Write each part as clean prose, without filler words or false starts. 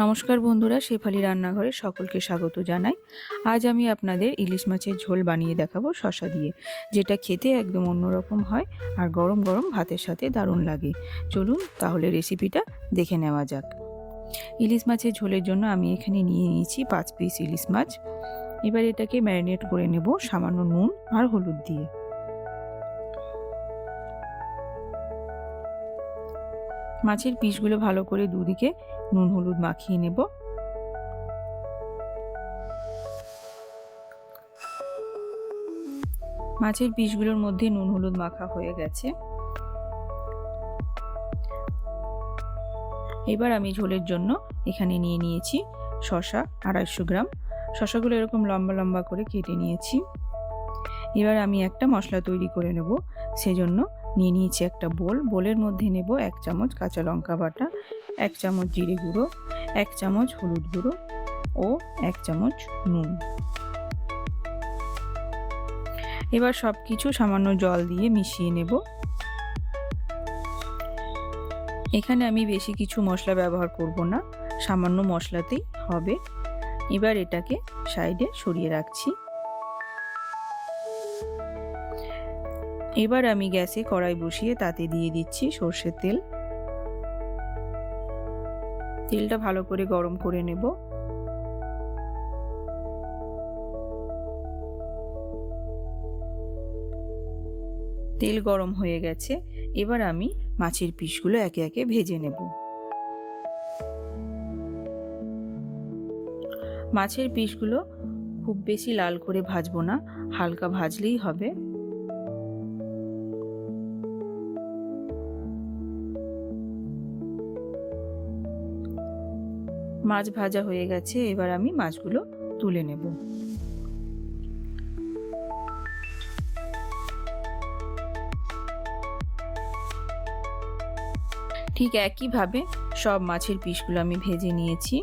নমস্কার বন্ধুরা, শেফালি রান্নাঘরে সকলকে স্বাগত জানাই। আজ আমি আপনাদের ইলিশ মাছের ঝোল বানিয়ে দেখাবো শসা দিয়ে, যেটা খেতে একদম অন্যরকম হয় আর গরম গরম ভাতের সাথে দারুণ লাগে। চলুন তাহলে রেসিপিটা দেখে নেওয়া যাক। ইলিশ মাছের ঝোলের জন্য আমি এখানে নিয়ে নিয়েছি 5 পিস ইলিশ মাছ। এবার এটাকে ম্যারিনেট করে নেব সামান্য নুন আর হলুদ দিয়ে। মাছের পিসগুলো ভালো করে দুদিকে নুন হলুদ মাখিয়ে নেব। মাছের পিসগুলোর মধ্যে নুন হলুদ মাখা হয়ে গেছে। এবার আমি ঝোলের জন্য এখানে নিয়ে নিয়েছি শসা 250 গ্রাম। শসাগুলো এরকম লম্বা লম্বা করে কেটে নিয়েছি। এবার আমি একটা মশলা তৈরি করে নেব। সেজন্য নিয়ে নিয়েছি একটা বোলের মধ্যে নেব 1 চামচ কাঁচা লঙ্কা বাটা, 1 চামচ জিরে গুঁড়ো, 1 চামচ হলুদ গুঁড়ো ও 1 চামচ নুন। এবার সব কিছু সামান্য জল দিয়ে মিশিয়ে নেব। এখানে আমি বেশি কিছু মশলা ব্যবহার করব না, সামান্য মশলাতেই হবে। এবার এটাকে সাইডে সরিয়ে রাখছি। এবার আমি গ্যাসে কড়াই বসিয়ে তাতে দিয়ে দিচ্ছি সর্ষের তেল। তেলটা ভালো করে গরম করে নেব। তেল গরম হয়ে গেছে। এবার আমি মাছের পিসগুলো একে একে ভেজে নেব। মাছের পিসগুলো খুব বেশি লাল করে ভাজবো না, হালকা ভাজলেই হবে। মাছ ভাজা হয়ে গেছে। এবার আমি মাছগুলো তুলে নেব। ঠিক একইভাবে সব মাছের পিসগুলো আমি ভেজে নিয়েছি।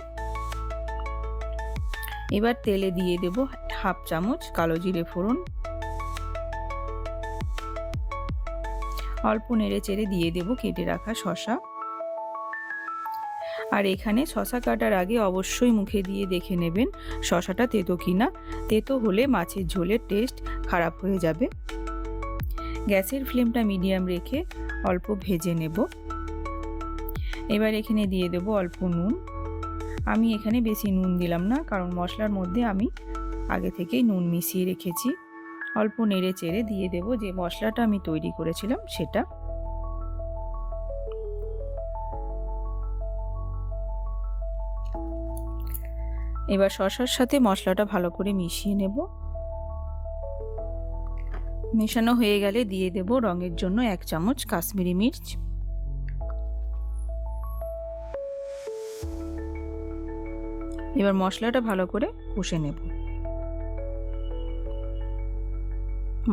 এবার তেলে দিয়ে দেব 1/2 চামচ কালো জিরে ফোড়ন। অল্প নেড়ে চেড়ে দিয়ে দেব কেটে রাখা শসা। আর এখানে শসা কাটার আগে অবশ্যই মুখে দিয়ে দেখে নেবেন শসাটা তেতো কিনা। তেতো হলে মাছের ঝোলের টেস্ট খারাপ হয়ে যাবে। গ্যাসের ফ্লেমটা মিডিয়াম রেখে অল্প ভেজে নেব। এবার এখানে দিয়ে দেব অল্প নুন। আমি এখানে বেশি নুন দিলাম না, কারণ মশলার মধ্যে আমি আগে থেকেই নুন মিশিয়ে রেখেছি। অল্প নেড়ে চেড়ে দিয়ে দেব যে মশলাটা আমি তৈরি করেছিলাম সেটা। এবার শসার সাথে মশলাটা ভালো করে মিশিয়ে নেব। মেশানো হয়ে গেলে দিয়ে দেব রঙের জন্য 1 চামচ কাশ্মীরি মির্চ। এবার মশলাটা ভালো করে কষে নেব।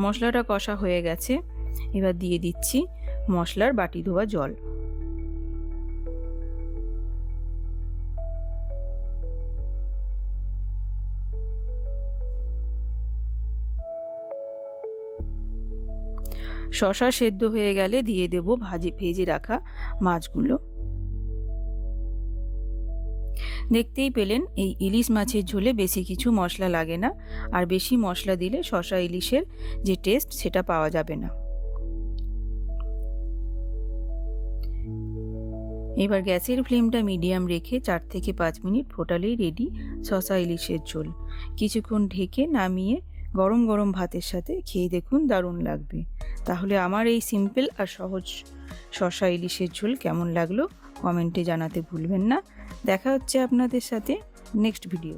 মশলাটা কষা হয়ে গেছে। এবার দিয়ে দিচ্ছি মশলার বাটি ধোয়া জল। শসা সেদ্ধ হয়ে গেলে দিয়ে দেব ভেজে রাখা মাছগুলো। দেখতেই পেলেন এই ইলিশ মাছের ঝোলে বেশি কিছু মশলা লাগে না, আর বেশি মশলা দিলে শসা ইলিশের যে টেস্ট সেটা পাওয়া যাবে না। এবার গ্যাসের ফ্লেমটা মিডিয়াম রেখে 4 থেকে 5 মিনিট ফোটালেই রেডি শসা ইলিশের ঝোল। কিছুক্ষণ ঢেকে নামিয়ে গরম গরম ভাতের সাথে খেয়ে দেখুন, দারুণ লাগবে। তাহলে আমার এই সিম্পল আর সহজ শসা ইলিশের ঝোল কেমন লাগলো কমেন্টে জানাতে ভুলবেন না। দেখা হচ্ছে আপনাদের সাথে নেক্সট ভিডিও।